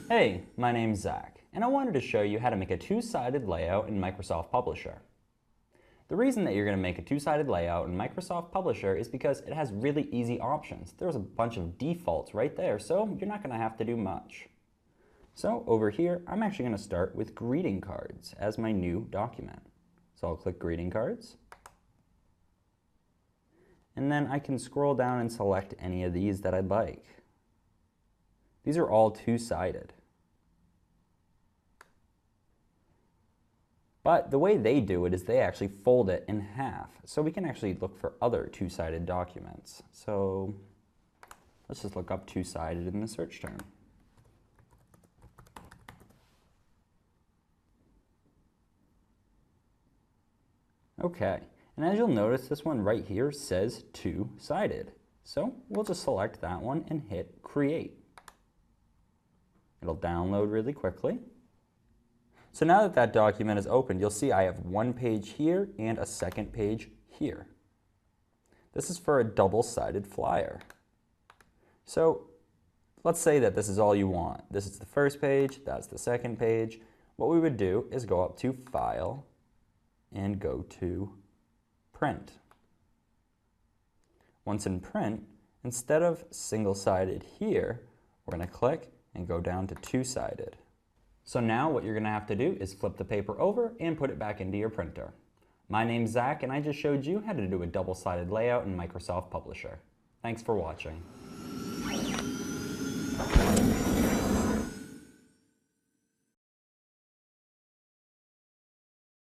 Hey, my name's Zach, and I wanted to show you how to make a two-sided layout in Microsoft Publisher. The reason that you're going to make a two-sided layout in Microsoft Publisher is because it has really easy options. There's a bunch of defaults right there, so you're not going to have to do much. So over here, I'm actually going to start with greeting cards as my new document. So I'll click greeting cards. And then I can scroll down and select any of these that I'd like. These are all two-sided. But the way they do it is they actually fold it in half. So we can actually look for other two-sided documents. So let's just look up two-sided in the search term. Okay, and as you'll notice, this one right here says two-sided. So we'll just select that one and hit create. It'll download really quickly. So now that that document is opened, you'll see I have one page here and a second page here. This is for a double-sided flyer. So let's say that this is all you want. This is the first page, that's the second page. What we would do is go up to File and go to Print. Once in Print, instead of single-sided here, we're going to click and go down to two-sided. So now what you're going to have to do is flip the paper over and put it back into your printer. My name's Zach, and I just showed you how to do a double-sided layout in Microsoft Publisher. Thanks for watching.